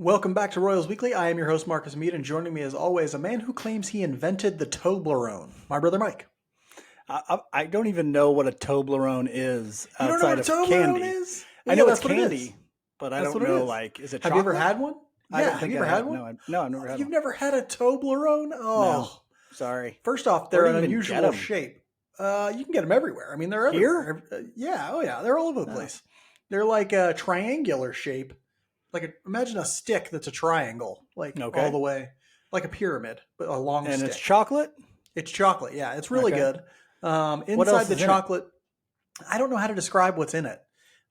Welcome back to Royals Weekly. I am your host, Marcus Mead, and joining me as always, a man who claims he invented the Toblerone, my brother Mike. I don't even know what a Toblerone is You don't know outside what a of Toblerone candy. is? I know that's it's what it is. candy, but I That's don't what it know, is. is it Have chocolate? you ever had one? I don't Have think you I ever had have. one? No, I've never had You've one. never had a Toblerone? Oh, No, sorry. First off, Where they're do an you even get unusual 'em? shape. You can get them everywhere. I mean, they're Here? everywhere. Yeah, they're all over the Oh. place. They're like a triangular shape. Imagine a stick that's a triangle, like all Okay. the way, like a pyramid, but a long And stick. it's chocolate? It's chocolate. Yeah, it's really Okay. good. What Inside else the is in it? chocolate, I don't know how to describe what's in it.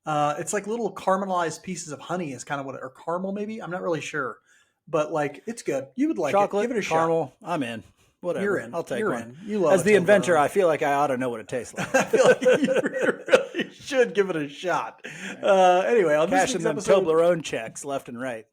It's like little caramelized pieces of honey is kind of or caramel maybe. I'm not really sure, but it's good. You would like it. Give Chocolate, it a shot. caramel, I'm in. You're Whatever. in. I'll take You're one. in. You love As a the inventor, Toblerone. I feel like I ought to know what it tastes like. I feel like you really should give it a shot. Anyway, on this Cashing week's them episode, Toblerone checks left and right.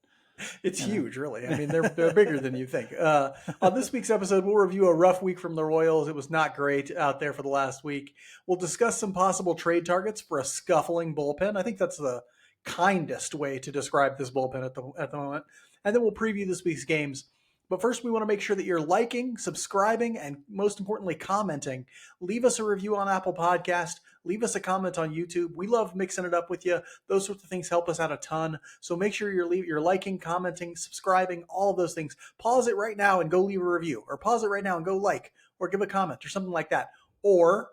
it's huge, really. I mean, they're bigger than you think. On this week's episode, we'll review a rough week from the Royals. It was not great out there for the last week. We'll discuss some possible trade targets for a scuffling bullpen. I think that's the kindest way to describe this bullpen at the moment. And then we'll preview this week's games. But first, we want to make sure that you're liking, subscribing, and most importantly, commenting. Leave us a review on Apple Podcast. Leave us a comment on YouTube. We love mixing it up with you. Those sorts of things help us out a ton. So make sure you're liking, commenting, subscribing, all of those things. Pause it right now and go leave a review, or pause it right now and go like, or give a comment, or something like that. Or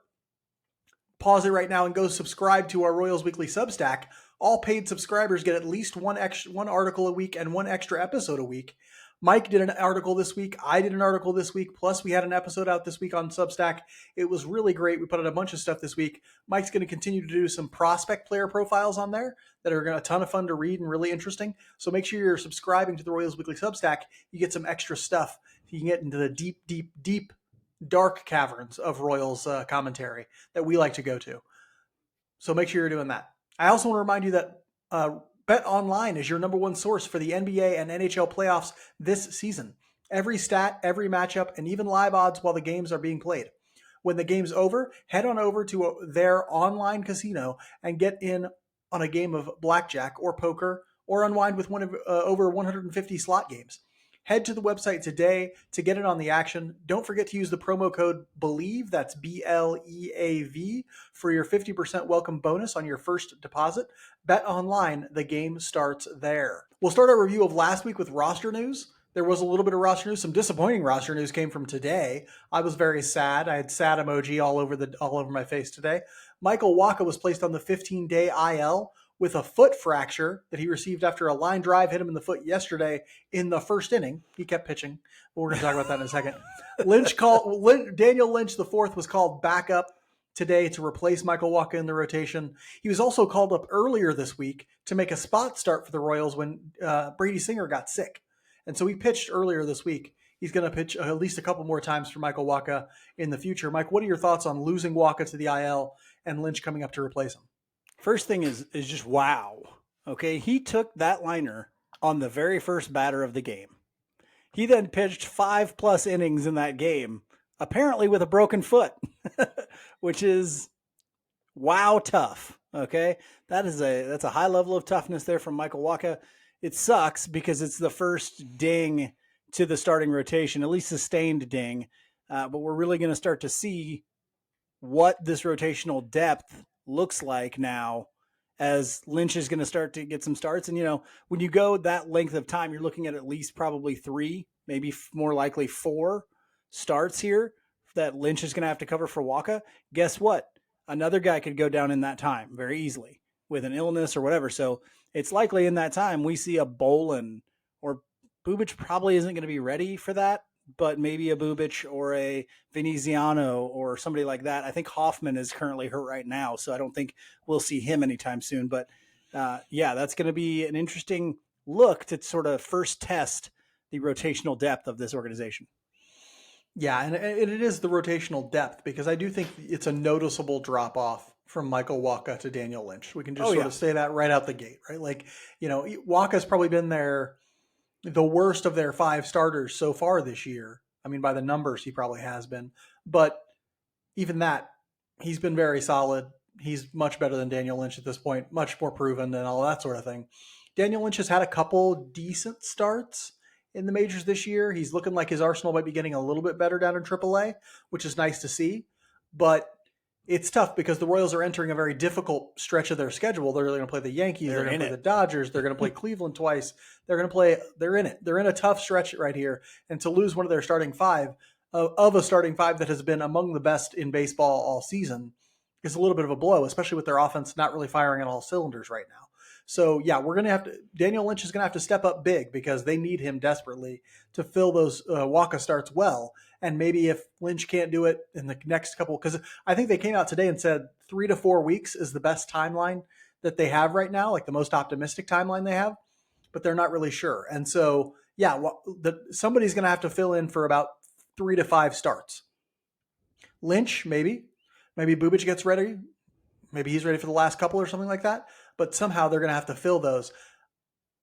pause it right now and go subscribe to our Royals Weekly Substack. All paid subscribers get at least one article a week and one extra episode a week. Mike did an article this week. I did an article this week. Plus, we had an episode out this week on Substack. It was really great. We put out a bunch of stuff this week. Mike's going to continue to do some prospect player profiles on there that are a ton of fun to read and really interesting. So make sure you're subscribing to the Royals Weekly Substack. You get some extra stuff. You can get into the deep, dark caverns of Royals commentary that we like to go to. So make sure you're doing that. I also want to remind you that Bet Online is your number one source for the NBA and NHL playoffs this season. Every stat, every matchup, and even live odds while the games are being played. When the game's over, head on over to their online casino and get in on a game of blackjack or poker or unwind with one of over 150 slot games. Head to the website today to get in on the action. Don't forget to use the promo code BELIEVE, that's BLEAV, for your 50% welcome bonus on your first deposit. Bet online, the game starts there. We'll start our review of last week with roster news. There was a little bit of roster news. Some disappointing roster news came from today. I was very sad. I had sad emoji all over my face today. Michael Wacha was placed on the 15-day IL with a foot fracture that he received after a line drive hit him in the foot yesterday in the first inning. He kept pitching, but we're going to talk about that in a second. Daniel Lynch the fourth was called back up today to replace Michael Wacha in the rotation. He was also called up earlier this week to make a spot start for the Royals when Brady Singer got sick. And so he pitched earlier this week. He's going to pitch at least a couple more times for Michael Wacha in the future. Mike, what are your thoughts on losing Wacha to the IL and Lynch coming up to replace him? First thing is just wow. Okay, he took that liner on the very first batter of the game. He then pitched 5+ innings in that game, apparently with a broken foot, which is wow tough. Okay, that's a high level of toughness there from Michael Wacha. It sucks because it's the first ding to the starting rotation, at least sustained ding. But we're really going to start to see what this rotational depth looks like now as Lynch is going to start to get some starts. And, when you go that length of time, you're looking at least probably 3, maybe more likely 4 starts here that Lynch is going to have to cover for Wacha. Guess what? Another guy could go down in that time very easily with an illness or whatever. So it's likely in that time we see a Bolin, or Bubic probably isn't going to be ready for that, but maybe a Bubic or a Veneziano or somebody like that. I think Hoffman is currently hurt right now, so I don't think we'll see him anytime soon. But that's going to be an interesting look to sort of first test the rotational depth of this organization. Yeah, and it is the rotational depth, because I do think it's a noticeable drop off from Michael Wacha to Daniel Lynch. We can just sort of say that right out the gate, right? Wacha's probably been the worst of their 5 starters so far this year. I mean, by the numbers, he probably has been. But even that, he's been very solid. He's much better than Daniel Lynch at this point, much more proven and all that sort of thing. Daniel Lynch has had a couple decent starts in the majors this year. He's looking like his arsenal might be getting a little bit better down in AAA, which is nice to see. But it's tough because the Royals are entering a very difficult stretch of their schedule. They're going to play the Yankees. They're going to play the Dodgers. They're going to play Cleveland twice. They're in it. They're in a tough stretch right here. And to lose one of their starting five, of a starting five that has been among the best in baseball all season, is a little bit of a blow, especially with their offense not really firing on all cylinders right now. So, yeah, Daniel Lynch is going to have to step up big because they need him desperately to fill those Waka starts well. And maybe if Lynch can't do it in the next couple, because I think they came out today and said 3 to 4 weeks is the best timeline that they have right now, like the most optimistic timeline they have, but they're not really sure. And so, yeah, somebody's going to have to fill in for about 3 to 5 starts. Lynch, maybe Bubic gets ready. Maybe he's ready for the last couple or something like that. But somehow they're going to have to fill those.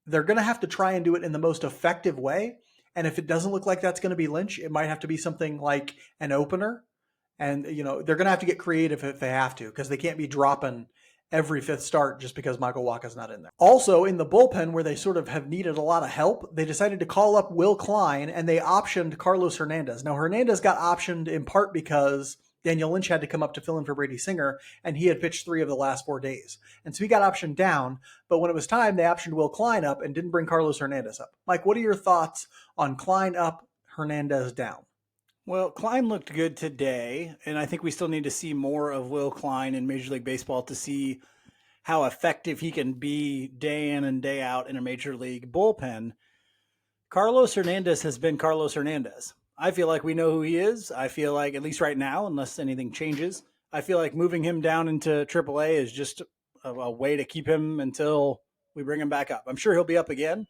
They're going to have to try and do it in the most effective way. And if it doesn't look like that's going to be Lynch, it might have to be something like an opener. And, they're going to have to get creative if they have to, because they can't be dropping every fifth start just because Michael Wacha's not in there. Also, in the bullpen, where they sort of have needed a lot of help, they decided to call up Will Klein, and they optioned Carlos Hernandez. Now, Hernandez got optioned in part because Daniel Lynch had to come up to fill in for Brady Singer, and he had pitched 3 of the last 4 days. And so he got optioned down, but when it was time, they optioned Will Klein up and didn't bring Carlos Hernandez up. Mike, what are your thoughts on Klein up, Hernandez down? Well, Klein looked good today, and I think we still need to see more of Will Klein in Major League Baseball to see how effective he can be day in and day out in a Major League bullpen. Carlos Hernandez has been Carlos Hernandez. I feel like we know who he is. I feel like, at least right now, unless anything changes, I feel like moving him down into AAA is just a way to keep him until we bring him back up. I'm sure he'll be up again.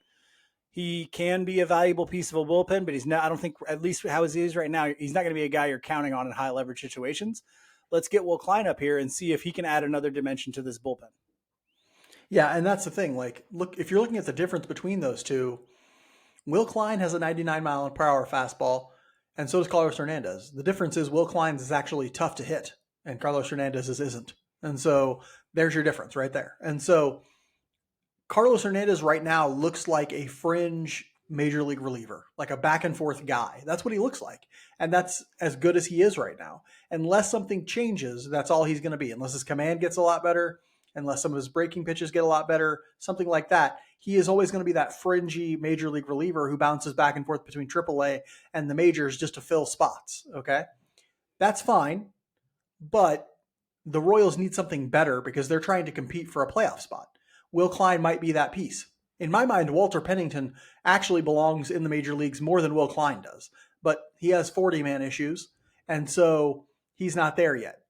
He can be a valuable piece of a bullpen, but he's not. I don't think, at least how he is right now, he's not going to be a guy you're counting on in high leverage situations. Let's get Will Klein up here and see if he can add another dimension to this bullpen. Yeah, and that's the thing. Like, look, if you're looking at the difference between those two, Will Klein has a 99-mile-per-hour fastball, and so does Carlos Hernandez. The difference is Will Klein's is actually tough to hit, and Carlos Hernandez's isn't. And so there's your difference right there. And so Carlos Hernandez right now looks like a fringe major league reliever, like a back and forth guy. That's what he looks like. And that's as good as he is right now. Unless something changes, that's all he's going to be. Unless his command gets a lot better, unless some of his breaking pitches get a lot better, something like that. He is always going to be that fringy major league reliever who bounces back and forth between AAA and the majors just to fill spots. Okay. That's fine. But the Royals need something better because they're trying to compete for a playoff spot. Will Klein might be that piece. In my mind, Walter Pennington actually belongs in the major leagues more than Will Klein does, but he has 40-man issues, and so he's not there yet.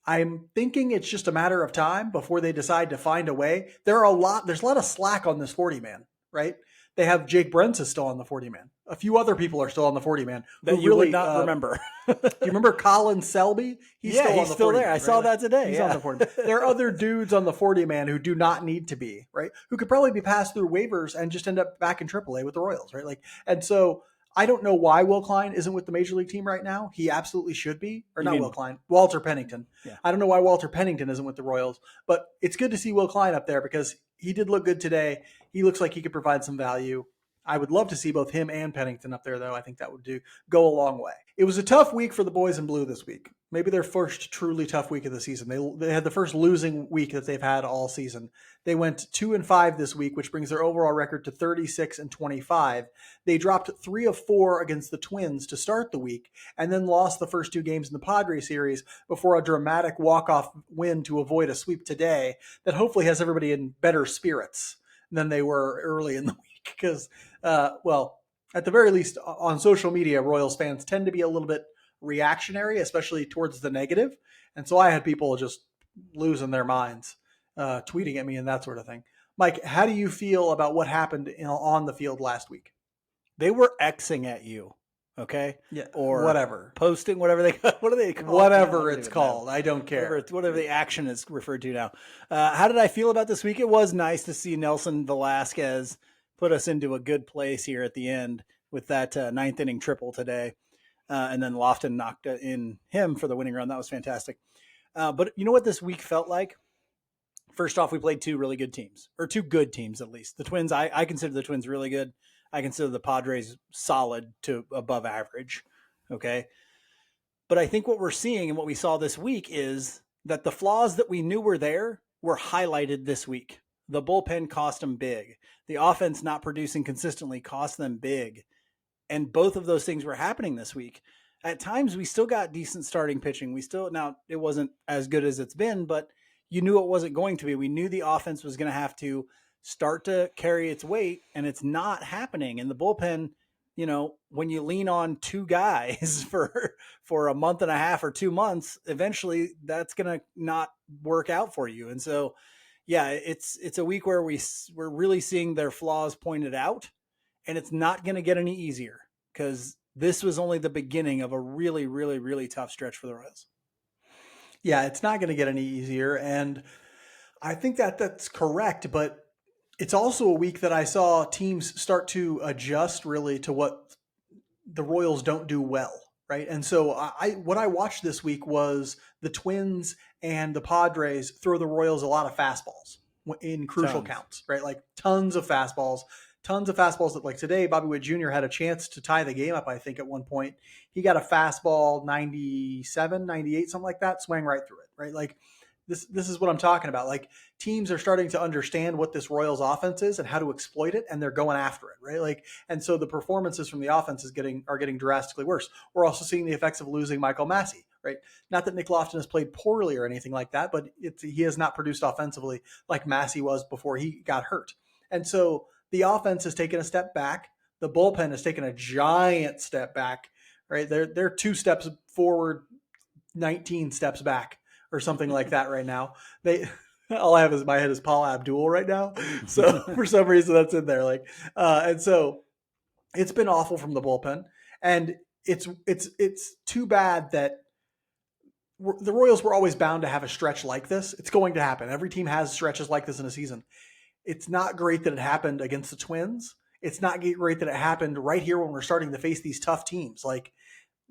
I'm thinking it's just a matter of time before they decide to find a way. There's a lot of slack on this 40-man, right? They have Jake Brentz is still on the 40-man. A few other people are still on the 40-man. That you really would not remember. Do you remember Colin Selby? He's still there. I saw that today. He's on the 40-man. There are other dudes on the 40-man who do not need to be, right? Who could probably be passed through waivers and just end up back in AAA with the Royals, right? And so I don't know why Will Klein isn't with the major league team right now. He absolutely should be. Or not Will Klein, Walter Pennington. Yeah. I don't know why Walter Pennington isn't with the Royals, but it's good to see Will Klein up there because he did look good today. He looks like he could provide some value. I would love to see both him and Pennington up there, though. I think that would go a long way. It was a tough week for the boys in blue this week. Maybe their first truly tough week of the season. They had the first losing week that they've had all season. They went 2-5 this week, which brings their overall record to 36-25. They dropped 3 of 4 against the Twins to start the week, and then lost the first 2 games in the Padres series before a dramatic walk-off win to avoid a sweep today that hopefully has everybody in better spirits than they were early in the week. Because, at the very least, on social media, Royals fans tend to be a little bit reactionary, especially towards the negative. And so I had people just losing their minds, tweeting at me and that sort of thing. Mike, how do you feel about what happened on the field last week? They were Xing at you, okay? Yeah, or whatever. Posting, what do they call whatever it's called. I don't care. Whatever the action is referred to now. How did I feel about this week? It was nice to see Nelson Velasquez put us into a good place here at the end with that 9th inning triple today. And then Lofton knocked in him for the winning run. That was fantastic. But you know what this week felt like? First off, we played two really good teams, or two good teams at least. The Twins, I consider the Twins really good. I consider the Padres solid to above average. Okay. But I think what we're seeing and what we saw this week is that the flaws that we knew were there were highlighted this week. The bullpen cost them big. The offense not producing consistently cost them big. And both of those things were happening this week. At times, we still got decent starting pitching. Now it wasn't as good as it's been, but you knew it wasn't going to be. We knew the offense was going to have to start to carry its weight, and it's not happening. And the bullpen, when you lean on two guys for a month and a half or 2 months, eventually that's going to not work out for you. And so, yeah, it's a week where we're really seeing their flaws pointed out, and it's not going to get any easier because this was only the beginning of a really, really, really tough stretch for the Royals. Yeah, it's not going to get any easier. And I think that that's correct. But it's also a week that I saw teams start to adjust really to what the Royals don't do well. Right. And so what I watched this week was the Twins and the Padres throw the Royals a lot of fastballs in crucial counts. Right. Like tons of fastballs that, like today, Bobby Witt Jr. had a chance to tie the game up, I think, at one point. He got a fastball 97, 98, something like that, swang right through it, right? Like this is what I'm talking about. Like teams are starting to understand what this Royals offense is and how to exploit it, and they're going after it, right? Like, and so the performances from the offense are getting drastically worse. We're also seeing the effects of losing Michael Massey, right? Not that Nick Lofton has played poorly or anything like that, but he has not produced offensively like Massey was before he got hurt. And so the offense has taken a step back. The bullpen has taken a giant step back, right? They're 2 steps forward, 19 steps back or something like that right now. All I have in my head is Paul Abdul right now. So for some reason that's in there. And so it's been awful from the bullpen, and it's too bad that the Royals were always bound to have a stretch like this. It's going to happen. Every team has stretches like this in a season. It's not great that it happened against the Twins. It's not great that it happened right here when we're starting to face these tough teams.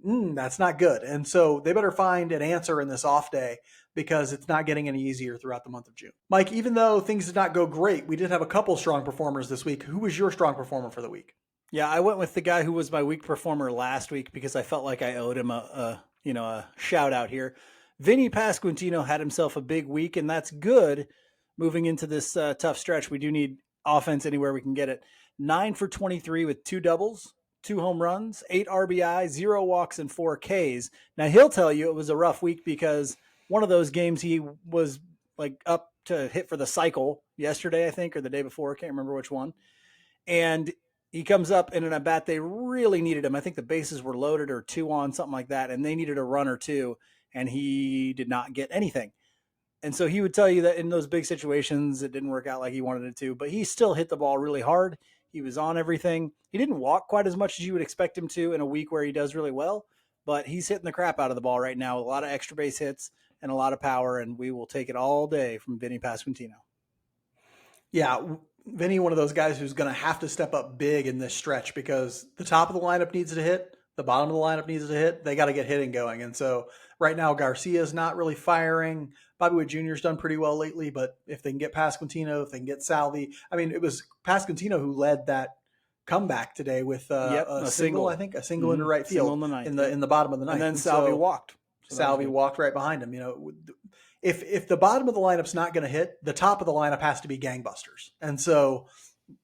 That's not good. And so they better find an answer in this off day because it's not getting any easier throughout the month of June. Mike, even though things did not go great, we did have a couple strong performers this week. Who was your strong performer for the week? Yeah, I went with the guy who was my week performer last week because I felt like I owed him a shout out here. Vinny Pasquantino had himself a big week, and that's good. Moving into this tough stretch, we do need offense anywhere we can get it. 9 for 23 with 2 doubles, 2 home runs, 8 RBI, 0 walks, and 4 Ks. Now, he'll tell you it was a rough week because one of those games he was up to hit for the cycle yesterday, I think, or the day before. I can't remember which one. And he comes up in an at-bat. They really needed him. I think the bases were loaded or 2 on, something like that, and they needed a run or 2, and he did not get anything. And so he would tell you that in those big situations, it didn't work out like he wanted it to, but he still hit the ball really hard. He was on everything. He didn't walk quite as much as you would expect him to in a week where he does really well, but he's hitting the crap out of the ball right now with a lot of extra base hits and a lot of power, and we will take it all day from Vinny Pasquantino. Yeah, Vinny, one of those guys who's going to have to step up big in this stretch because the top of the lineup needs to hit, the bottom of the lineup needs to hit. They got to get hitting going. And so right now, Garcia's not really firing. Bobby Witt Jr.'s done pretty well lately, but if they can get Pasquantino, if they can get Salvi, I mean, it was Pasquantino who led that comeback today with a single, I think, a single into right field in the bottom of the ninth. And then Salvi walked. Salvi walked right behind him. If the bottom of the lineup's not going to hit, the top of the lineup has to be gangbusters. And so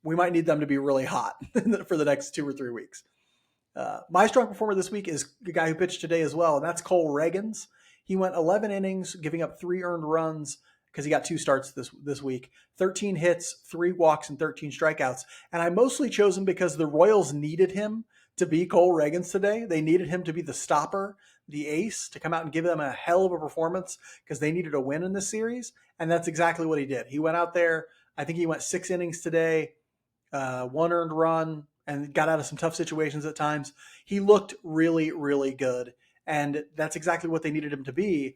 we might need them to be really hot for the next 2 or 3 weeks. My strong performer this week is the guy who pitched today as well, and that's Cole Reagans. He went 11 innings, giving up 3 earned runs because he got 2 starts this week, 13 hits, 3 walks, and 13 strikeouts. And I mostly chose him because the Royals needed him to be Cole Reagans today. They needed him to be the stopper, the ace, to come out and give them a hell of a performance because they needed a win in this series. And that's exactly what he did. He went out there. I think he went 6 innings today, 1 earned run, and got out of some tough situations at times. He looked really, really good. And that's exactly what they needed him to be.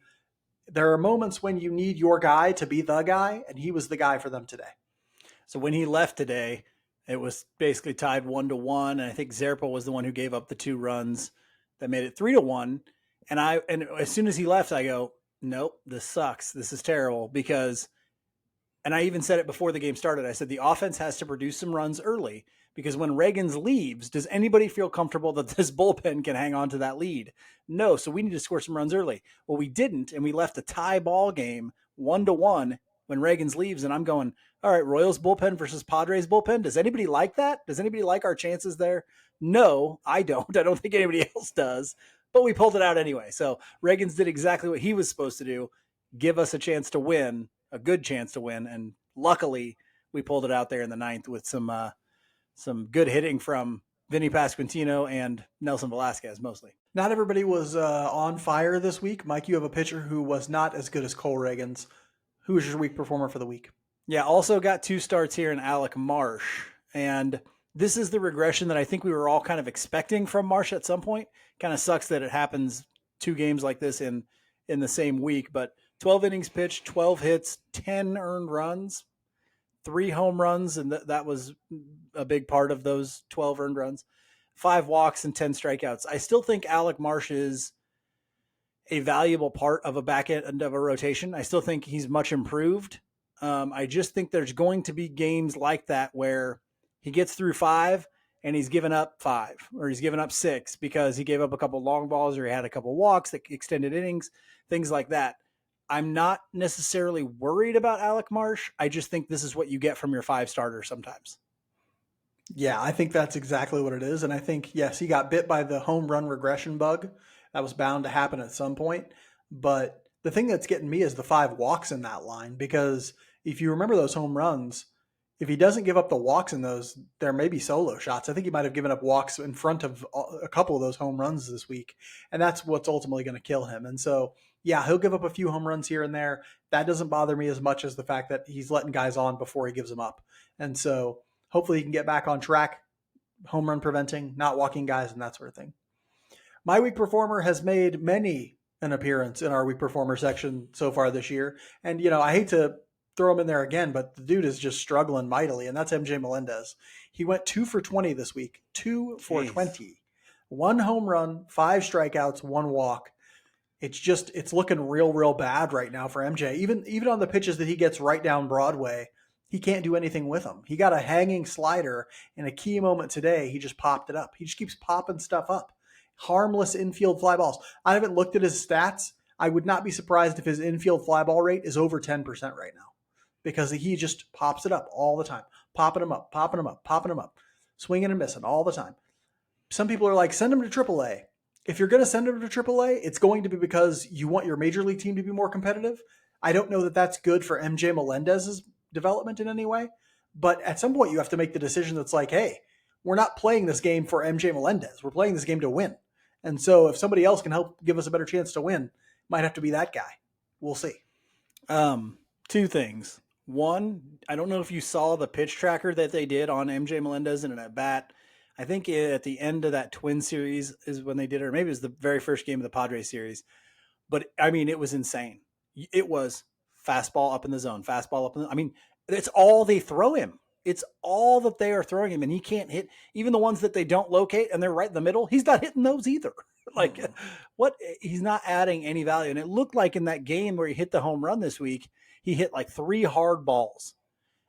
There are moments when you need your guy to be the guy, and he was the guy for them today. So when he left today, it was basically tied 1-1, and I think Zerpa was the one who gave up the 2 runs that made it 3-1. And as soon as he left, I go, nope, this sucks. This is terrible because And I even said it before the game started. I said the offense has to produce some runs early because when Reagans leaves, does anybody feel comfortable that this bullpen can hang on to that lead? No. So we need to score some runs early. Well, we didn't, and we left a tie ball game 1-1 when Reagans leaves. And I'm going, all right, Royals bullpen versus Padres bullpen. Does anybody like that? Does anybody like our chances there? No, I don't. I don't think anybody else does. But we pulled it out anyway. So Reagans did exactly what he was supposed to do, give us a chance to win, a good chance to win. And luckily we pulled it out there in the ninth with some good hitting from Vinny Pasquantino and Nelson Velasquez mostly. Not everybody was on fire this week. Mike, you have a pitcher who was not as good as Cole Reagans. Who was your week performer for the week? Yeah, also got 2 starts here in Alec Marsh. And this is the regression that I think we were all kind of expecting from Marsh at some point. Kind of sucks that it happens 2 games like this in the same week, but 12 innings pitched, 12 hits, 10 earned runs, 3 home runs, and that was a big part of those 12 earned runs, 5 walks and 10 strikeouts. I still think Alec Marsh is a valuable part of a back end of a rotation. I still think he's much improved. I just think there's going to be games like that where he gets through 5 and he's given up 5 or he's given up 6 because he gave up a couple long balls or he had a couple walks that extended innings, things like that. I'm not necessarily worried about Alec Marsh. I just think this is what you get from your 5 starters sometimes. Yeah, I think that's exactly what it is. And I think, yes, he got bit by the home run regression bug. That was bound to happen at some point. But the thing that's getting me is the 5 walks in that line, because if you remember those home runs, if he doesn't give up the walks in those, there may be solo shots. I think he might have given up walks in front of a couple of those home runs this week. And that's what's ultimately going to kill him. And so, yeah, he'll give up a few home runs here and there. That doesn't bother me as much as the fact that he's letting guys on before he gives them up. And so hopefully he can get back on track, home run preventing, not walking guys, and that sort of thing. My week performer has made many an appearance in our week performer section so far this year. And, I hate to throw him in there again, but the dude is just struggling mightily, and that's MJ Melendez. He went 2 for 20 this week, 2 for 20, 1 home run, 5 strikeouts, 1 walk. It's looking real bad right now for MJ. Even on the pitches that he gets right down Broadway, he can't do anything with them. He got a hanging slider in a key moment today. He just popped it up. He just keeps popping stuff up. Harmless infield fly balls. I haven't looked at his stats. I would not be surprised if his infield fly ball rate is over 10% right now, because he just pops it up all the time, popping them up, swinging and missing all the time. Some people are like, send him to AAA. If you're going to send him to AAA, it's going to be because you want your major league team to be more competitive. I don't know that that's good for MJ Melendez's development in any way, but at some point you have to make the decision that's like, hey, we're not playing this game for MJ Melendez. We're playing this game to win. And so if somebody else can help give us a better chance to win, might have to be that guy. We'll see. 2 things. One, I don't know if you saw the pitch tracker that they did on MJ Melendez in an at-bat. I think at the end of that Twin series is when they did it, or maybe it was the very first game of the Padres series. But, it was insane. It was fastball up in the zone, it's all they throw him. It's all that they are throwing him, and he can't hit. Even the ones that they don't locate and they're right in the middle, he's not hitting those either. What? He's not adding any value. And it looked like in that game where he hit the home run this week, he hit like 3 hard balls,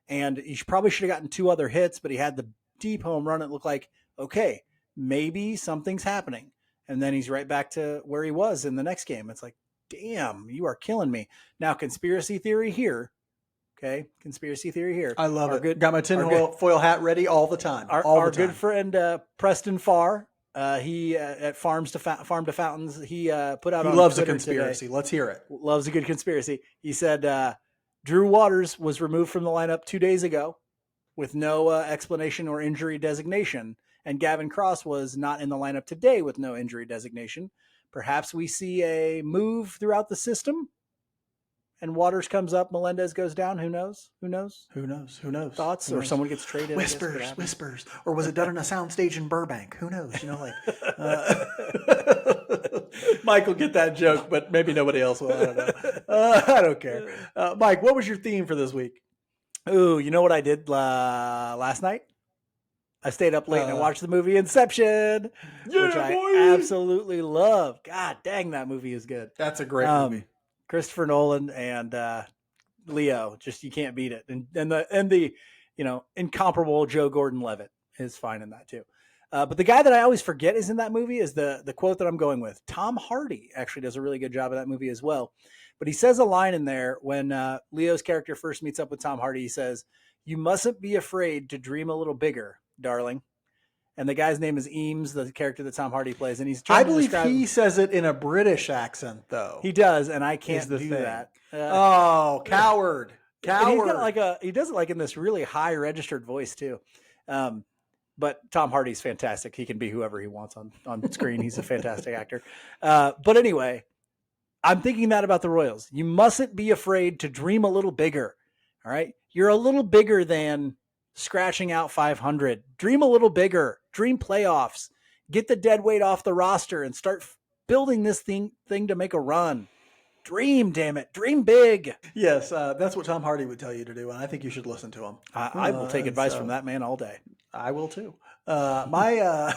and he probably should have gotten 2 other hits, but he had the deep home run. It looked like, okay, maybe something's happening. And then he's right back to where he was in the next game. It's like, damn, you are killing me. Now, conspiracy theory here. Okay, conspiracy theory here. I love it. Got my tinfoil hat ready all the time. Our good friend Preston Farr, he at Farm to Fountains, he put out. He loves a conspiracy. Today, let's hear it. Loves a good conspiracy. He said Drew Waters was removed from the lineup 2 days ago with no explanation or injury designation, and Gavin Cross was not in the lineup today with no injury designation. Perhaps we see a move throughout the system. And Waters comes up, Melendez goes down. Who knows? Thoughts? Or someone gets traded. Whispers. Or was it done on a soundstage in Burbank? Who knows? Mike will get that joke, but maybe nobody else will. I don't know. I don't care. Mike, what was your theme for this week? Ooh, you know what I did last night? I stayed up late and I watched the movie Inception, which I absolutely love. God dang, that movie is good. That's a great movie. Christopher Nolan and Leo. Just you can't beat it. And the incomparable Joe Gordon-Levitt is fine in that too. But the guy that I always forget is in that movie is the quote that I'm going with. Tom Hardy actually does a really good job of that movie as well. But he says a line in there when Leo's character first meets up with Tom Hardy. He says, "You mustn't be afraid to dream a little bigger, darling." And the guy's name is Eames, the character that Tom Hardy plays. And he's trying I to believe describe... he says it in a British accent, though. He does, and I can't the do thing. that. Oh, coward. And he's got he does it like in this really high registered voice too. But Tom Hardy's fantastic. He can be whoever he wants on screen. He's a fantastic actor. But anyway, I'm thinking that about the Royals. You mustn't be afraid to dream a little bigger. All right. You're a little bigger than scratching out 500. Dream a little bigger. Dream playoffs. Get the dead weight off the roster and start building this thing to make a run. Dream, damn it. Dream big. Yes, that's what Tom Hardy would tell you to do, and I think you should listen to him. I will take advice from that man all day. I will too. My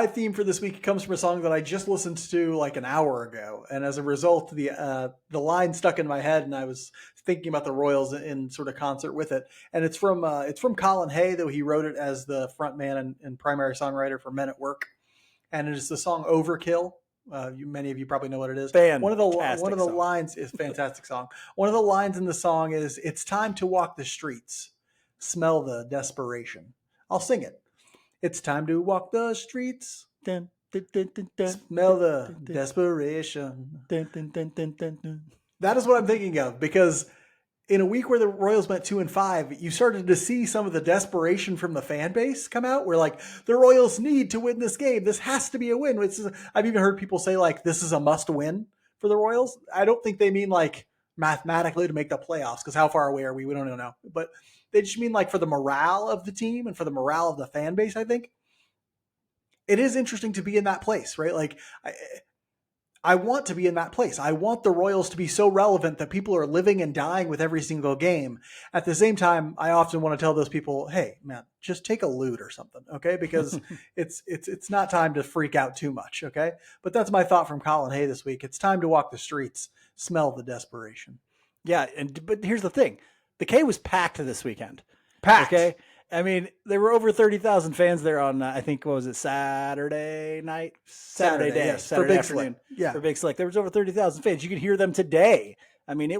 theme for this week comes from a song that I just listened to like an hour ago, and as a result, the line stuck in my head, and I was thinking about the Royals in sort of concert with it. And it's from Colin Hay, though he wrote it as the frontman and primary songwriter for Men at Work, and it is the song "Overkill." Many of you probably know what it is. One of the lines is fantastic song. One of the lines in the song is, "It's time to walk the streets, smell the desperation." I'll sing it. It's time to walk the streets, dun, dun, dun, dun, dun, smell the desperation. Dun, dun, dun, dun, dun, dun. That is what I'm thinking of, because in a week where the Royals went 2-5, you started to see some of the desperation from the fan base come out. Where like, the Royals need to win this game. This has to be a win. I've even heard people say like, this is a must win for the Royals. I don't think they mean like mathematically to make the playoffs, because how far away are we? We don't even know. But they just mean like for the morale of the team and for the morale of the fan base. I think it is interesting to be in that place, right? Like I want to be in that place. I want the Royals to be so relevant that people are living and dying with every single game. At the same time, I often want to tell those people, hey, man, just take a loot or something, okay? Because it's not time to freak out too much, okay? But that's my thought from Colin Hay this week. It's time to walk the streets, smell the desperation. Yeah, but here's the thing. The K was packed this weekend. Packed. Okay? I mean, there were over 30,000 fans there on, I think, what was it, Saturday night? Saturday day. Yes, Saturday for Big afternoon. Slick. Yeah. For Big Slick. There was over 30,000 fans. You could hear them today. I mean,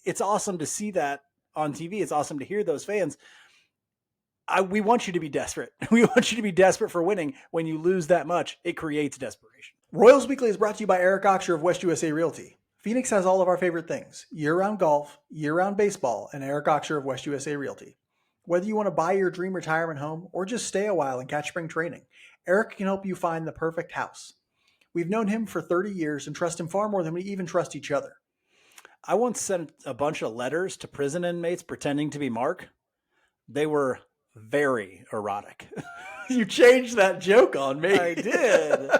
it's awesome to see that on TV. It's awesome to hear those fans. We want you to be desperate. We want you to be desperate for winning. When you lose that much, it creates desperation. Royals Weekly is brought to you by Eric Oxer of West USA Realty. Phoenix has all of our favorite things: year-round golf, year-round baseball, and Eric Oxer of West USA Realty. Whether you want to buy your dream retirement home or just stay a while and catch spring training, Eric can help you find the perfect house. We've known him for 30 years and trust him far more than we even trust each other. I once sent a bunch of letters to prison inmates pretending to be Mark. They were very erotic. You changed that joke on me. I did.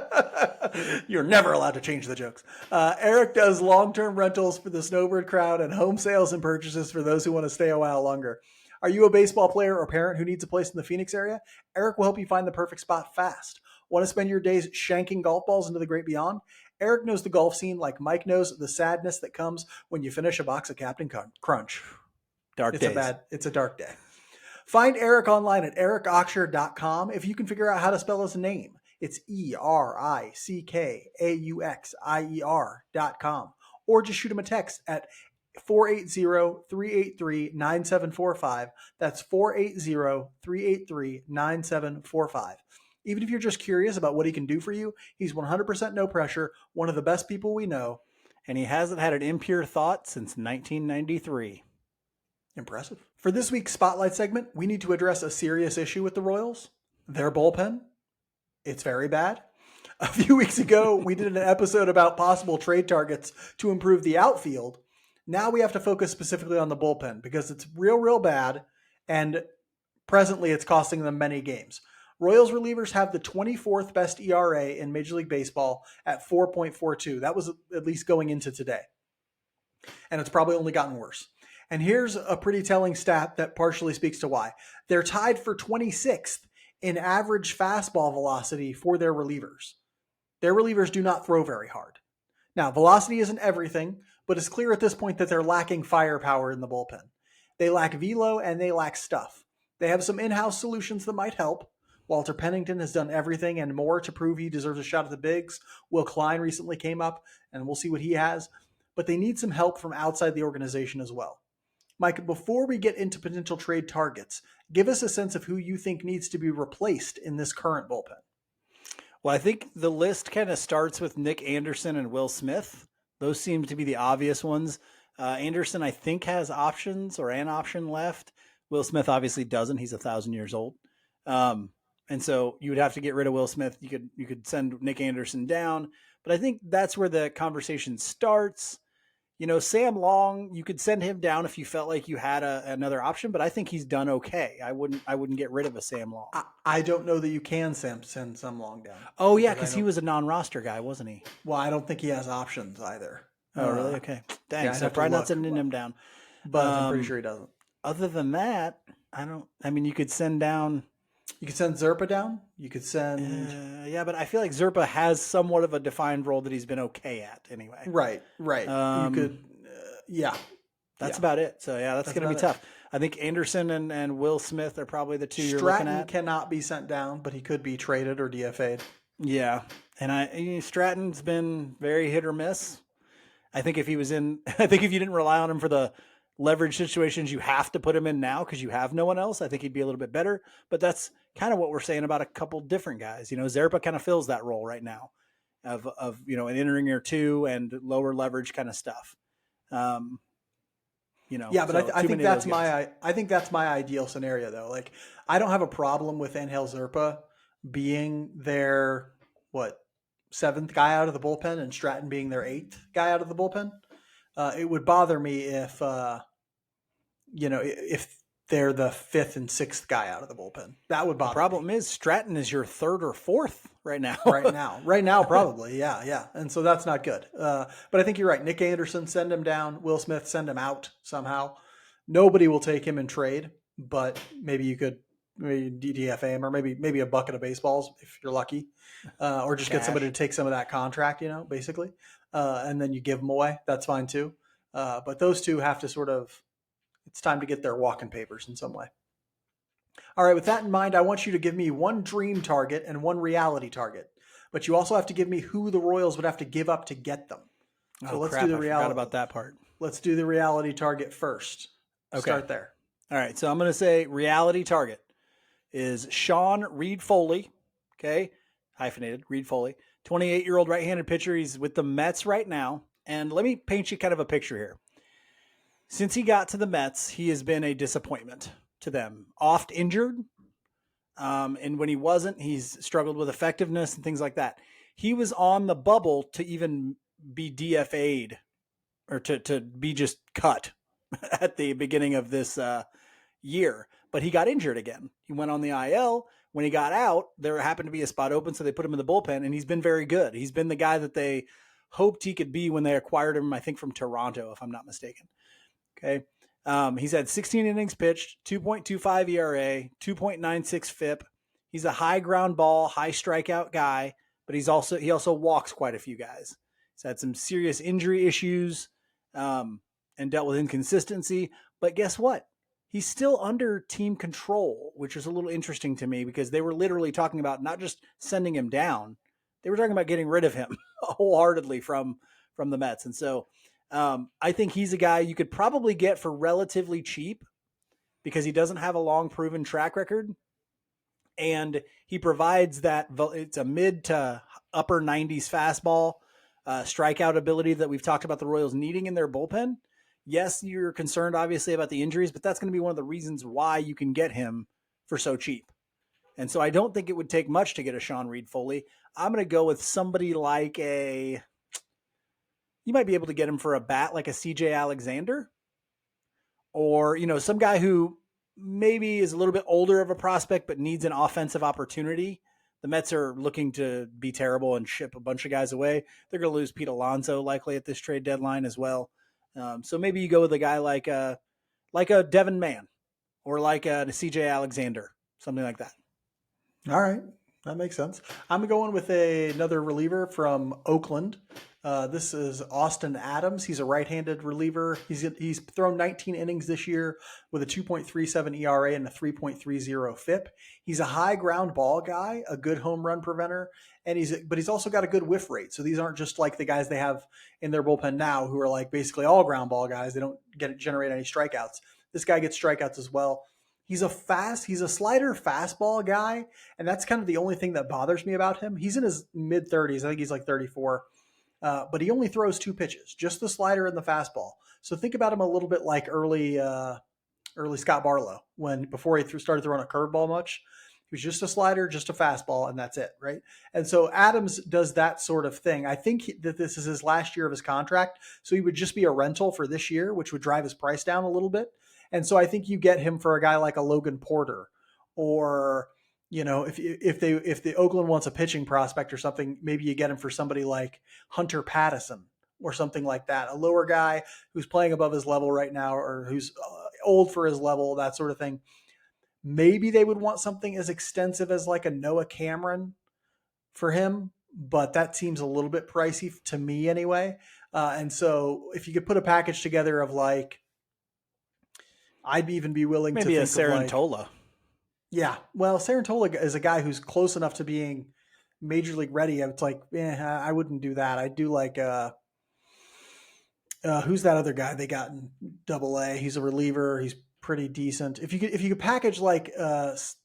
You're never allowed to change the jokes. Eric does long-term rentals for the snowbird crowd and home sales and purchases for those who want to stay a while longer. Are you a baseball player or parent who needs a place in the Phoenix area? Eric will help you find the perfect spot fast. Want to spend your days shanking golf balls into the great beyond? Eric knows the golf scene like Mike knows the sadness that comes when you finish a box of Captain Crunch. Dark days. It's a dark day. Find Eric online at ericoxer.com if you can figure out how to spell his name. It's ERICKAUXIER.com. Or just shoot him a text at 480-383-9745. That's 480-383-9745. Even if you're just curious about what he can do for you, he's 100% no pressure, one of the best people we know. And he hasn't had an impure thought since 1993. Impressive. For this week's Spotlight segment, we need to address a serious issue with the Royals. Their bullpen. It's very bad. A few weeks ago, we did an episode about possible trade targets to improve the outfield. Now we have to focus specifically on the bullpen because it's real bad, and presently it's costing them many games. Royals relievers have the 24th best ERA in Major League Baseball at 4.42. That was at least going into today. And it's probably only gotten worse. And here's a pretty telling stat that partially speaks to why. They're tied for 26th in average fastball velocity for their relievers. Their relievers do not throw very hard. Now, velocity isn't everything, but it's clear at this point that they're lacking firepower in the bullpen. They lack velo and they lack stuff. They have some in-house solutions that might help. Walter Pennington has done everything and more to prove he deserves a shot at the bigs. Will Klein recently came up, and we'll see what he has. But they need some help from outside the organization as well. Mike, before we get into potential trade targets, give us a sense of who you think needs to be replaced in this current bullpen. Well, I think the list kind of starts with Nick Anderson and Will Smith. Those seem to be the obvious ones. Anderson, I think, has options or an option left. Will Smith obviously doesn't. He's 1,000 years old. And so you would have to get rid of Will Smith. You could send Nick Anderson down. But I think that's where the conversation starts. You know, Sam Long, you could send him down if you felt like you had another option, but I think he's done okay. I wouldn't get rid of a Sam Long. I don't know that you can send Sam Long down. Oh, yeah, because he was a non-roster guy, wasn't he? Well, I don't think he has options either. Oh, really? Okay. Dang, yeah, so probably not sending him down. But I'm pretty sure he doesn't. Other than that, you could send down... You could send Zerpa down. You could send... yeah, but I feel like Zerpa has somewhat of a defined role that he's been okay at anyway. Right. You could... yeah. That's about it. So, yeah, that's going to be tough. I think Anderson and Will Smith are probably the two you're looking at. Stratton cannot be sent down, but he could be traded or DFA'd. Yeah. And Stratton's been very hit or miss. I think if you didn't rely on him for the leverage situations you have to put him in now because you have no one else, I think he'd be a little bit better. But that's kind of what we're saying about a couple different guys. You know, Zerpa kind of fills that role right now of an inning or two and lower leverage kind of stuff. Yeah, but I think that's my ideal scenario though. Like, I don't have a problem with Angel Zerpa being their seventh guy out of the bullpen and Stratton being their eighth guy out of the bullpen. It would bother me if they're the fifth and sixth guy out of the bullpen. That would bother me. The problem is Stratton is your third or fourth right now. right now, probably. Yeah. And so that's not good. But I think you're right. Nick Anderson, send him down. Will Smith, send him out somehow. Nobody will take him in trade, but maybe you could DFA him or maybe a bucket of baseballs if you're lucky, or just get somebody to take some of that contract, basically. And then you give them away. That's fine too. But those two have to it's time to get their walking papers in some way. All right, with that in mind, I want you to give me one dream target and one reality target. But you also have to give me who the Royals would have to give up to get them. So let's do the reality. I forgot about that part. Let's do the reality target first. Okay. Start there. All right, so I'm going to say reality target is Sean Reed Foley, okay, hyphenated, Reed Foley, 28-year-old right-handed pitcher. He's with the Mets right now. And let me paint you kind of a picture here. Since he got to the Mets, he has been a disappointment to them. Oft injured, and when he wasn't, he's struggled with effectiveness and things like that. He was on the bubble to even be DFA'd or to be just cut at the beginning of this year. But he got injured again. He went on the IL. When he got out, there happened to be a spot open, so they put him in the bullpen, and he's been very good. He's been the guy that they hoped he could be when they acquired him, I think, from Toronto, if I'm not mistaken. Okay. He's had 16 innings pitched, 2.25 ERA, 2.96 FIP. He's a high ground ball, high strikeout guy, but he also walks quite a few guys. He's had some serious injury issues and dealt with inconsistency. But guess what? He's still under team control, which is a little interesting to me because they were literally talking about not just sending him down, they were talking about getting rid of him wholeheartedly from the Mets. And so I think he's a guy you could probably get for relatively cheap because he doesn't have a long proven track record. And he provides that it's a mid to upper 90s fastball strikeout ability that we've talked about the Royals needing in their bullpen. Yes, you're concerned obviously about the injuries, but that's going to be one of the reasons why you can get him for so cheap. And so I don't think it would take much to get a Sean Reed Foley. I'm going to go with somebody like you might be able to get him for a bat like a CJ Alexander or, some guy who maybe is a little bit older of a prospect, but needs an offensive opportunity. The Mets are looking to be terrible and ship a bunch of guys away. They're going to lose Pete Alonso likely at this trade deadline as well. So maybe you go with a guy like a Devin Mann or like a CJ Alexander, something like that. All right. That makes sense. I'm going with another reliever from Oakland, This is Austin Adams. He's a right-handed reliever. He's thrown 19 innings this year with a 2.37 ERA and a 3.30 FIP. He's a high ground ball guy, a good home run preventer, and he's also got a good whiff rate. So these aren't just like the guys they have in their bullpen now who are like basically all ground ball guys. They don't generate any strikeouts. This guy gets strikeouts as well. He's a slider fastball guy, and that's kind of the only thing that bothers me about him. He's in his mid 30s. I think he's like 34. But he only throws 2 pitches, just the slider and the fastball. So think about him a little bit like early Scott Barlow, before he started throwing a curveball much. He was just a slider, just a fastball, and that's it, right? And so Adams does that sort of thing. I think that this is his last year of his contract, so he would just be a rental for this year, which would drive his price down a little bit. And so I think you get him for a guy like a Logan Porter, or if the Oakland wants a pitching prospect or something, maybe you get him for somebody like Hunter Pattison or something like that, a lower guy who's playing above his level right now, or who's old for his level, that sort of thing. Maybe they would want something as extensive as like a Noah Cameron for him, but that seems a little bit pricey to me anyway. And so if you could put a package together of like, I'd even be willing maybe to a think Sarantola. Yeah, well, Sarantola is a guy who's close enough to being major league ready. It's like, I wouldn't do that. I'd do like, who's that other guy they got in Double-A? He's a reliever. He's pretty decent. If you could package like this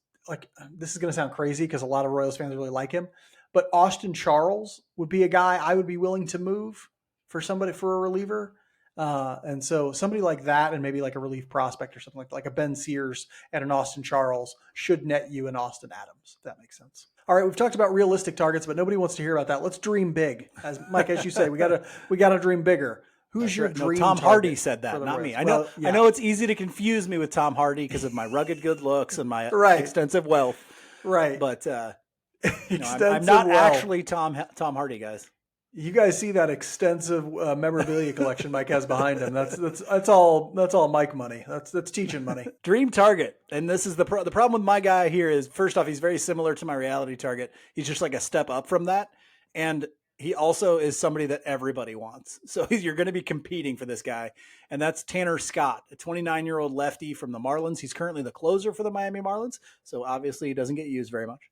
is going to sound crazy because a lot of Royals fans really like him, but Austin Charles would be a guy I would be willing to move for a reliever. And so somebody like that, and maybe like a relief prospect or something like a Ben Sears and an Austin Charles should net you an Austin Adams, if that makes sense. All right, we've talked about realistic targets, but nobody wants to hear about that. Let's dream big. As Mike, as you say, we gotta dream bigger. Who's your dream? Tom Hardy said that, not me. I know it's easy to confuse me with Tom Hardy because of my rugged good looks and my extensive wealth. Right. But I'm not actually Tom Hardy, guys. You guys see that extensive memorabilia collection Mike has behind him. That's all Mike money. That's teaching money. Dream target. And this is the problem with my guy here is, first off, he's very similar to my reality target. He's just like a step up from that. And he also is somebody that everybody wants. So you're going to be competing for this guy. And that's Tanner Scott, a 29-year-old lefty from the Marlins. He's currently the closer for the Miami Marlins. So obviously he doesn't get used very much.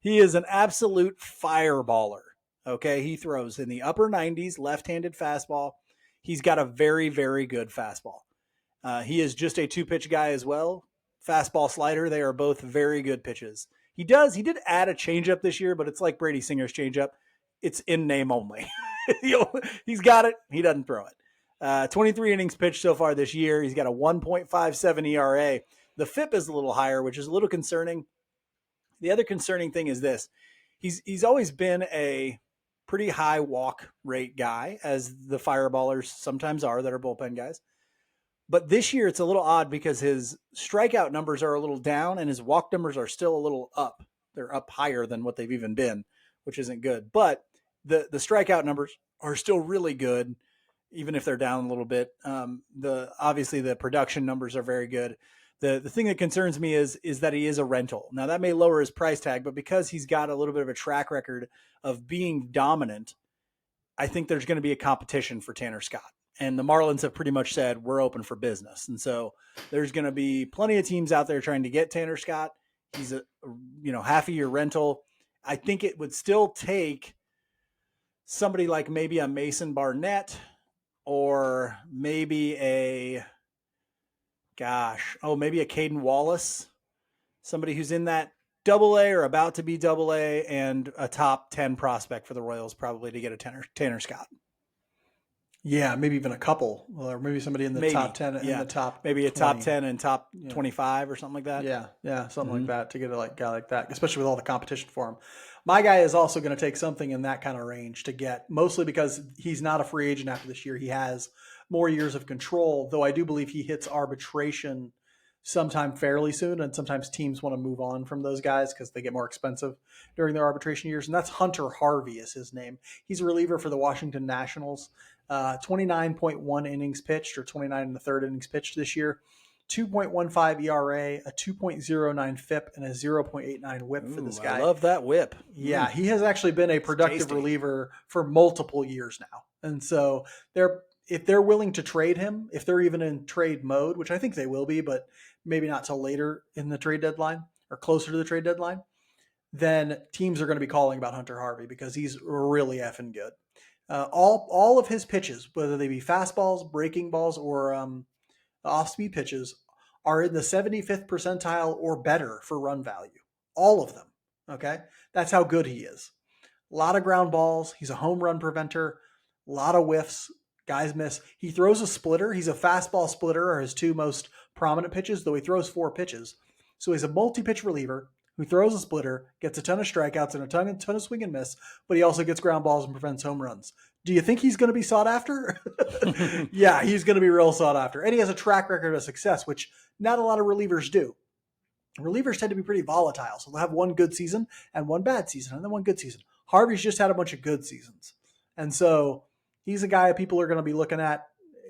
He is an absolute fireballer. Okay, he throws in the upper 90s, left-handed fastball. He's got a very, very good fastball. He is just a 2-pitch guy as well. Fastball, slider, they are both very good pitches. He did add a changeup this year, but it's like Brady Singer's changeup. It's in name only. He's got it. He doesn't throw it. 23 innings pitched so far this year. He's got a 1.57 ERA. The FIP is a little higher, which is a little concerning. The other concerning thing is this. He's always been a pretty high walk rate guy, as the fireballers sometimes are that are bullpen guys. But this year it's a little odd because his strikeout numbers are a little down and his walk numbers are still a little up. They're up higher than what they've even been, which isn't good. But the strikeout numbers are still really good, even if they're down a little bit. Obviously the production numbers are very good. The thing that concerns me is that he is a rental. Now that may lower his price tag, but because he's got a little bit of a track record of being dominant, I think there's going to be a competition for Tanner Scott. And the Marlins have pretty much said we're open for business. And so there's going to be plenty of teams out there trying to get Tanner Scott. He's a half a year rental. I think it would still take somebody like maybe a Mason Barnett or maybe maybe a Caden Wallace, somebody who's in that Double-A or about to be Double-A, and a top 10 prospect for the Royals probably to get a Tanner Scott. Yeah, maybe even a couple, or maybe somebody in the top 10 in the top maybe a 20. top 10 and top 25 or something like that. Yeah, something like that, to get a guy like that, especially with all the competition for him. My guy is also going to take something in that kind of range to get, mostly because he's not a free agent after this year. He has more years of control, though I do believe he hits arbitration sometime fairly soon, and sometimes teams want to move on from those guys because they get more expensive during their arbitration years, and that's Hunter Harvey is his name. He's a reliever for the Washington Nationals, 29.1 innings pitched, or 29 and a third innings pitched this year, 2.15 ERA, a 2.09 FIP, and a 0.89 WHIP for this guy. I love that WHIP. Yeah, he has actually been a productive reliever for multiple years now. And so if they're willing to trade him, if they're even in trade mode, which I think they will be, but maybe not till later in the trade deadline or closer to the trade deadline, then teams are going to be calling about Hunter Harvey because he's really effing good. All of his pitches, whether they be fastballs, breaking balls, or off-speed pitches, are in the 75th percentile or better for run value. All of them. Okay? That's how good he is. A lot of ground balls. He's a home run preventer. A lot of whiffs. Guys miss. He throws a splitter. He's a fastball splitter, are his two most prominent pitches, though he throws 4 pitches. So he's a multi-pitch reliever who throws a splitter, gets a ton of strikeouts and a ton of swing and miss, but he also gets ground balls and prevents home runs. Do you think he's going to be sought after? Yeah, he's going to be real sought after. And he has a track record of success, which not a lot of relievers do. Relievers tend to be pretty volatile, so they'll have one good season and one bad season and then one good season. Harvey's just had a bunch of good seasons. And so he's a guy people are going to be looking at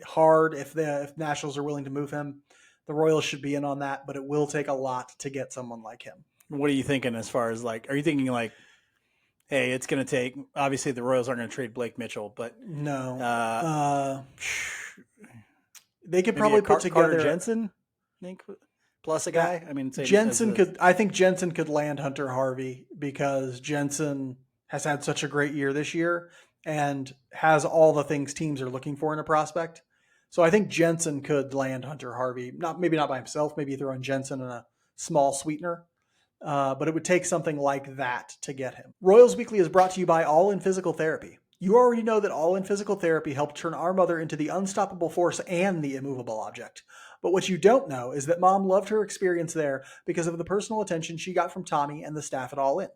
hard if Nationals are willing to move him. The Royals should be in on that, but it will take a lot to get someone like him. What are you thinking as far as are you thinking hey, it's going to take, obviously the Royals aren't going to trade Blake Mitchell, but no, they could probably put together Carter Jensen, I think, plus a guy. I mean, I think Jensen could land Hunter Harvey because Jensen has had such a great year this year and has all the things teams are looking for in a prospect. So I think Jensen could land Hunter Harvey. Maybe not by himself. Maybe throw in Jensen and a small sweetener. But it would take something like that to get him. Royals Weekly is brought to you by All In Physical Therapy. You already know that All In Physical Therapy helped turn our mother into the unstoppable force and the immovable object. But what you don't know is that Mom loved her experience there because of the personal attention she got from Tommy and the staff at All In.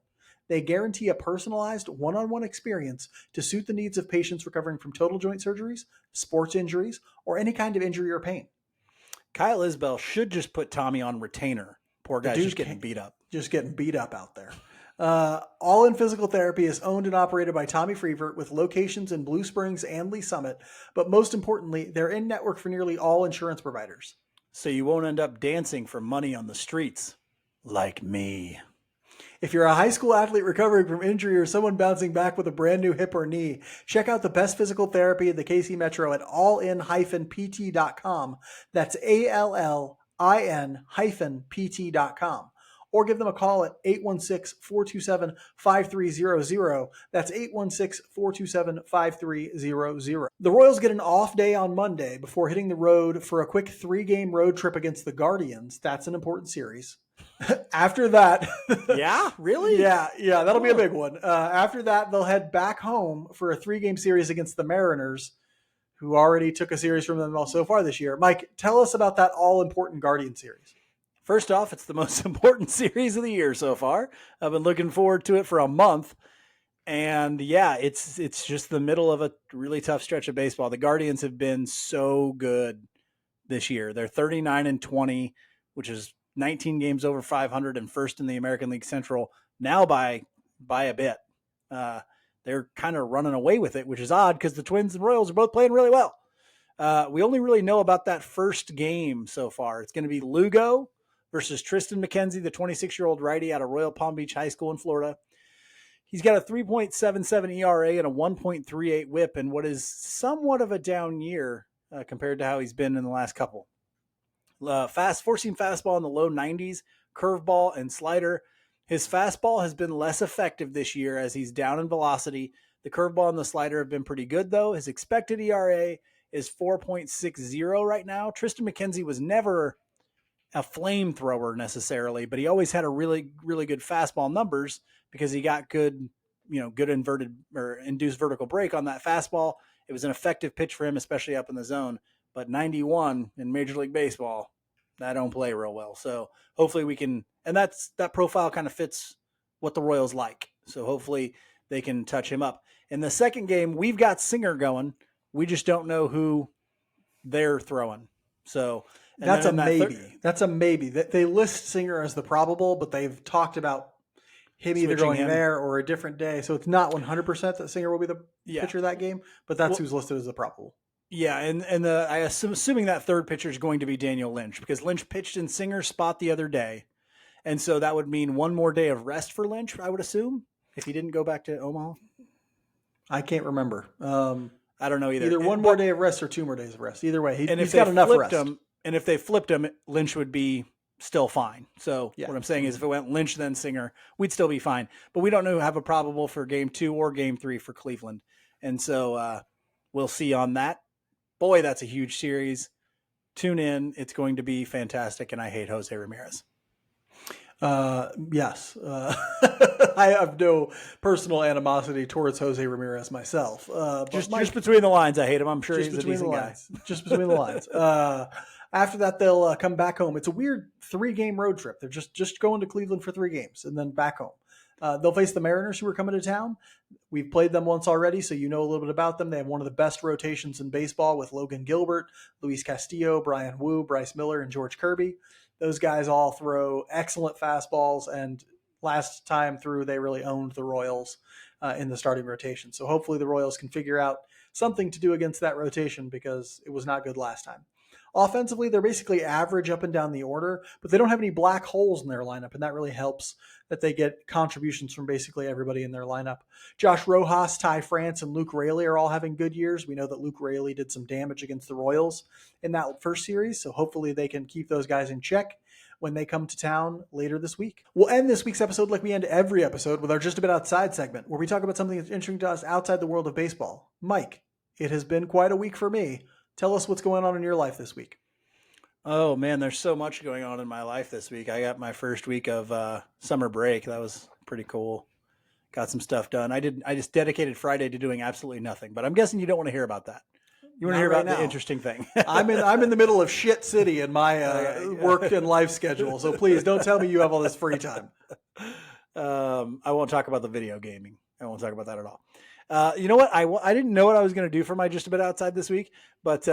They guarantee a personalized one-on-one experience to suit the needs of patients recovering from total joint surgeries, sports injuries, or any kind of injury or pain. Kyle Isbell should just put Tommy on retainer. Poor guy's just getting beat up. Just getting beat up out there. All In Physical Therapy is owned and operated by Tommy Freevert with locations in Blue Springs and Lee Summit. But most importantly, they're in network for nearly all insurance providers. So you won't end up dancing for money on the streets like me. If you're a high school athlete recovering from injury or someone bouncing back with a brand new hip or knee, check out the best physical therapy in the KC Metro at allin-pt.com. That's ALLIN-pt.com. Or give them a call at 816-427-5300. That's 816-427-5300. The Royals get an off day on Monday before hitting the road for a quick 3-game road trip against the Guardians. That's an important series. After that... Yeah? Really? Yeah, that'll be a big one. After that, they'll head back home for a 3-game series against the Mariners, who already took a series from them so far this year. Mike, tell us about that all-important Guardian series. First off, it's the most important series of the year so far. I've been looking forward to it for a month. And yeah, it's just the middle of a really tough stretch of baseball. The Guardians have been so good this year. They're 39-20, which is 19 games over 500 and first in the American League Central now by a bit. They're kind of running away with it, which is odd because the Twins and Royals are both playing really well. We only really know about that first game so far. It's going to be Lugo versus Tristan McKenzie, the 26-year-old righty out of Royal Palm Beach High School in Florida. He's got a 3.77 ERA and a 1.38 WHIP in what is somewhat of a down year compared to how he's been in the last couple. Four-seam fastball in the low 90s, curveball and slider. His fastball has been less effective this year as he's down in velocity. The curveball and the slider have been pretty good, though. His expected ERA is 4.60 right now. Tristan McKenzie was never a flamethrower necessarily, but he always had a really, really good fastball numbers because he got good inverted or induced vertical break on that fastball. It was an effective pitch for him, especially up in the zone. But 91 in Major League Baseball, that don't play real well. So hopefully we can, and that profile kind of fits what the Royals like. So hopefully they can touch him up. In the second game, we've got Singer going. We just don't know who they're throwing. So that's a maybe. That's a maybe. They list Singer as the probable, but they've talked about him either going there or a different day. So it's not 100% that Singer will be the pitcher of that game, but that's who's listed as the probable. Yeah, and assuming that third pitcher is going to be Daniel Lynch, because Lynch pitched in Singer's spot the other day, and so that would mean one more day of rest for Lynch, I would assume, if he didn't go back to Omaha. I can't remember. I don't know either. Either one more day of rest or 2 more days of rest. Either way, he's got enough rest. And if they flipped him, Lynch would be still fine. So Yeah. what I'm saying is if it went Lynch then Singer, we'd still be fine. But we don't have a probable for game 2 or game 3 for Cleveland. And so we'll see on that. Boy, that's a huge series. Tune in. It's going to be fantastic. And I hate Jose Ramirez. Yes. I have no personal animosity towards Jose Ramirez myself. Just between the lines, I hate him. I'm sure he's a decent guy. Just between the lines. After that, they'll come back home. It's a weird 3-game road trip. They're just going to Cleveland for 3 games and then back home. They'll face the Mariners, who are coming to town. We've played them once already, so you know a little bit about them. They have one of the best rotations in baseball with Logan Gilbert, Luis Castillo, Brian Wu, Bryce Miller, and George Kirby. Those guys all throw excellent fastballs, and last time through, they really owned the Royals in the starting rotation. So hopefully the Royals can figure out something to do against that rotation, because it was not good last time. Offensively, they're basically average up and down the order, but they don't have any black holes in their lineup, and that really helps that they get contributions from basically everybody in their lineup. Josh Rojas, Ty France, and Luke Raley are all having good years. We know that Luke Raley did some damage against the Royals in that first series, so hopefully they can keep those guys in check when they come to town later this week. We'll end this week's episode like we end every episode with our Just a Bit Outside segment, where we talk about something that's interesting to us outside the world of baseball. Mike, it has been quite a week for me. Tell us what's going on in your life this week. Oh, man, there's so much going on in my life this week. I got my first week of summer break. That was pretty cool. Got some stuff done. I just dedicated Friday to doing absolutely nothing, but I'm guessing you don't want to hear about that. You want to hear about the interesting thing. I'm in the middle of shit city in my work and life schedule, so please don't tell me you have all this free time. I won't talk about the video gaming. I won't talk about that at all. You know what? I didn't know what I was going to do for my Just a Bit Outside this week, but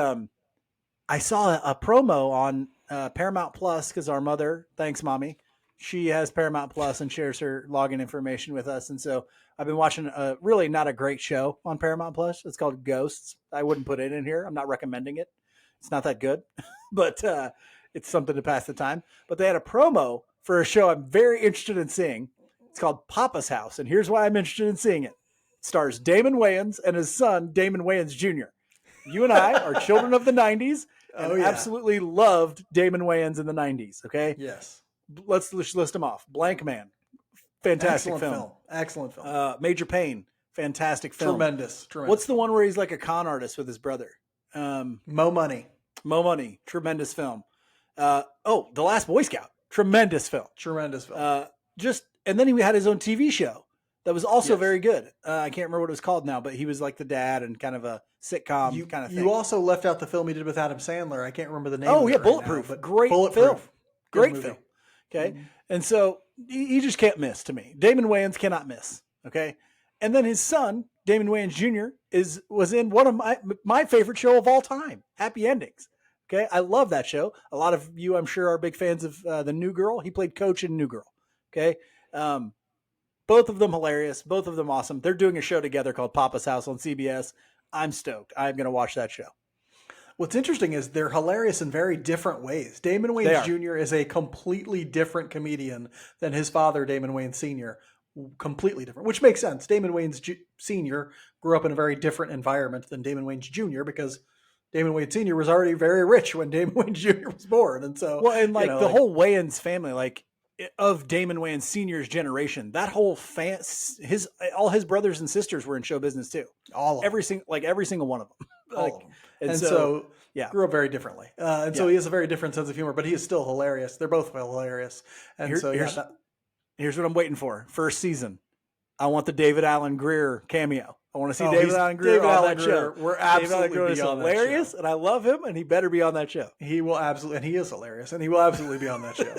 I saw a promo on Paramount Plus, because our mother, thanks mommy, she has Paramount Plus and shares her login information with us. And so I've been watching a really not a great show on Paramount Plus. It's called Ghosts. I wouldn't put it in here. I'm not recommending it. It's not that good, but it's something to pass the time. But they had a promo for a show I'm very interested in seeing. It's called Papa's House. And here's why I'm interested in seeing it. It stars Damon Wayans and his son, Damon Wayans Jr. You and I are children of the 90s and absolutely loved Damon Wayans in the 90s, okay? Yes. Let's list them off. Blank Man, fantastic film. Excellent film. Major Payne, fantastic film. Tremendous. What's the one where he's like a con artist with his brother? Mo Money, tremendous film. The Last Boy Scout, tremendous film. And then he had his own TV show that was also very good. I can't remember what it was called now, but he was like the dad and kind of a sitcom kind of thing. You also left out the film he did with Adam Sandler. I can't remember the name. Oh, yeah, Bulletproof. Right now, great film. Great film. Okay. Mm-hmm. And so he just can't miss to me. Damon Wayans cannot miss. Okay. And then his son, Damon Wayans Jr., was in one of my favorite show of all time, Happy Endings. Okay. I love that show. A lot of you, I'm sure, are big fans of The New Girl. He played Coach in New Girl. Okay. Both of them hilarious. Both of them awesome. They're doing a show together called Papa's House on CBS. I'm stoked. I'm going to watch that show. What's interesting is they're hilarious in very different ways. Damon Wayans Jr. is a completely different comedian than his father, Damon Wayans Sr. Completely different, which makes sense. Damon Wayans Sr. grew up in a very different environment than Damon Wayans Jr. because Damon Wayans Sr. was already very rich when Damon Wayans Jr. was born. And so, whole Wayans family, like of Damon Wayans Sr.'s generation, that whole all his brothers and sisters were in show business too. Every single one of them. All of them. And so grew up very differently. So he has a very different sense of humor, but he is still hilarious. They're both hilarious. And here's what I'm waiting for. First season, I want the David Alan Grier cameo. I want to see David Alan Grier on that show. We're absolutely be on that show. Hilarious, and I love him, and he better be on that show. He will absolutely, and he is hilarious, and he will absolutely be on that show.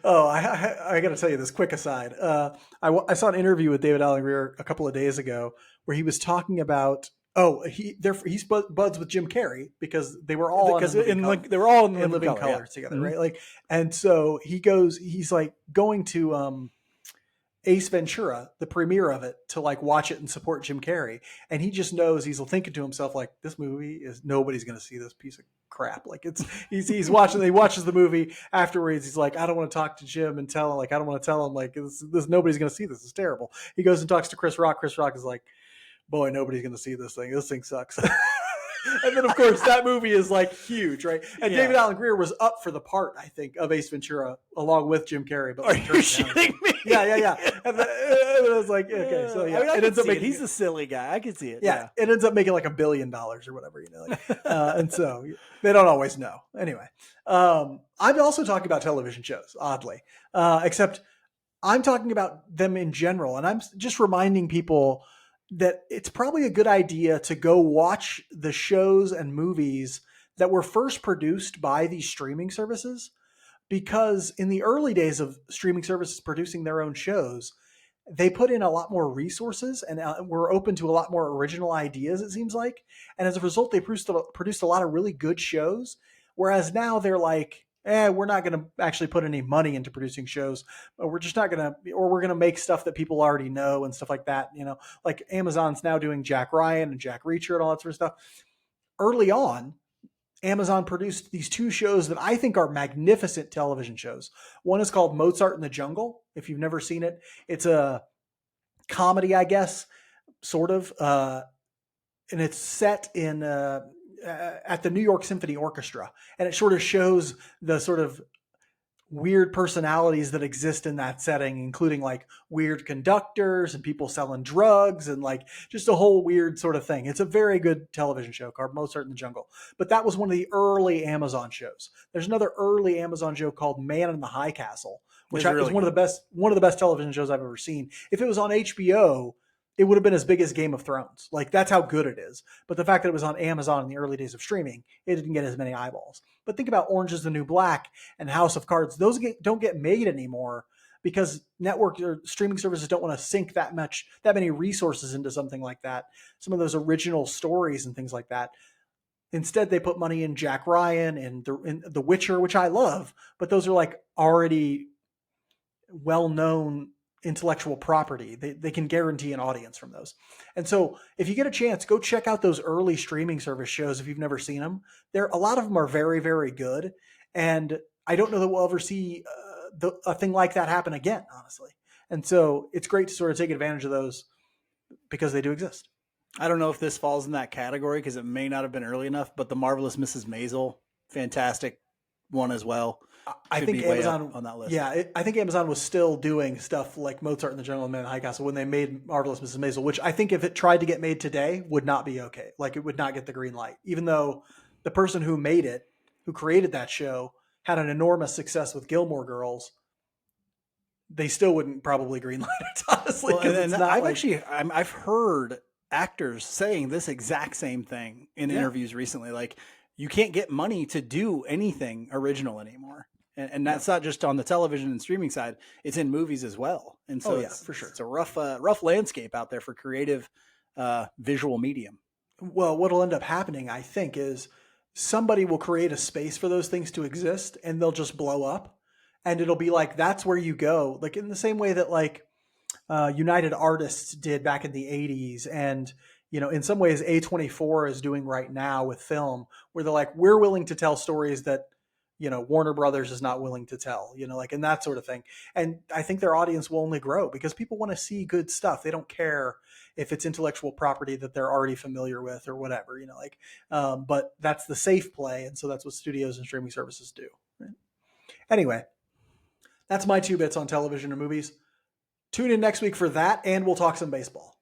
I got to tell you this quick aside. I saw an interview with David Alan Grier a couple of days ago where he was talking about he's buds with Jim Carrey because they were all they were all in Living Color together, right? Like, and so he's like going to Ace Ventura, the premiere of it, to like watch it and support Jim Carrey. And he just knows, he's thinking to himself, like, this movie is, nobody's going to see this piece of crap. Like he watches the movie afterwards. He's like, I don't want to talk to Jim and tell him, like, I don't want to tell him, like, this nobody's going to see this. It's terrible. He goes and talks to Chris Rock. Chris Rock is like, boy, nobody's going to see this thing. This thing sucks. And then, of course, that movie is like huge, right? And David Alan Grier was up for the part, I think, of Ace Ventura along with Jim Carrey. But are you shitting me? Yeah. And I was like, okay, so yeah, I mean, it ends up making. He's a silly guy. I can see it. Yeah, it ends up making like $1 billion or whatever, like, and so they don't always know. Anyway, I'm also talking about television shows, oddly, except I'm talking about them in general, and I'm just reminding people that it's probably a good idea to go watch the shows and movies that were first produced by these streaming services, because in the early days of streaming services producing their own shows, they put in a lot more resources and were open to a lot more original ideas, it seems like. And as a result, they produced a lot of really good shows. Whereas now they're like, we're not going to actually put any money into producing shows, but we're just not going to, or we're going to make stuff that people already know and stuff like that. Like Amazon's now doing Jack Ryan and Jack Reacher and all that sort of stuff. Early on, Amazon produced these 2 shows that I think are magnificent television shows. One is called Mozart in the Jungle. If you've never seen it, it's a comedy, I guess, sort of, and it's set in at the New York Symphony Orchestra, and it sort of shows the sort of weird personalities that exist in that setting, including like weird conductors and people selling drugs and like just a whole weird sort of thing. It's a very good television show called Mozart in the Jungle. But that was one of the early Amazon shows. There's another early Amazon show called Man in the High Castle, which is one of the best television shows I've ever seen. If it was on HBO, it would have been as big as Game of Thrones. Like, that's how good it is. But the fact that it was on Amazon in the early days of streaming, it didn't get as many eyeballs. But think about Orange is the New Black and House of Cards. Those don't get made anymore because network or streaming services don't want to sink that many resources into something like that. Some of those original stories and things like that. Instead, they put money in Jack Ryan and The Witcher, which I love, but those are like already well-known intellectual property. They can guarantee an audience from those. And so if you get a chance, go check out those early streaming service shows if you've never seen them. A lot of them are very, very good. And I don't know that we'll ever see a thing like that happen again, honestly. And so it's great to sort of take advantage of those because they do exist. I don't know if this falls in that category because it may not have been early enough, but The Marvelous Mrs. Maisel, fantastic one as well. I think Amazon on that list. Yeah, I think Amazon was still doing stuff like Mozart in the Jungle and Man in the High Castle when they made Marvelous Mrs. Maisel, which I think if it tried to get made today would not be okay. Like, it would not get the green light, even though the person who made it, who created that show, had an enormous success with Gilmore Girls. They still wouldn't probably green light it, honestly. Well, and I've heard actors saying this exact same thing in interviews recently. Like, you can't get money to do anything original anymore. And that's not just on the television and streaming side. It's in movies as well. And so for sure. It's a rough landscape out there for creative visual medium. Well, what'll end up happening, I think, is somebody will create a space for those things to exist and they'll just blow up. And it'll be like, that's where you go. Like, in the same way that like United Artists did back in the 80s. And, in some ways A24 is doing right now with film, where they're like, we're willing to tell stories that, Warner Brothers is not willing to tell, like, and that sort of thing. And I think their audience will only grow because people want to see good stuff. They don't care if it's intellectual property that they're already familiar with or whatever, but that's the safe play. And so that's what studios and streaming services do. Right? Anyway, that's my 2 bits on television and movies. Tune in next week for that, and we'll talk some baseball.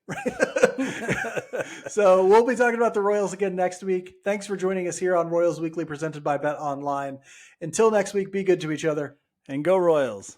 So we'll be talking about the Royals again next week. Thanks for joining us here on Royals Weekly, presented by Bet Online. Until next week, be good to each other. And go Royals.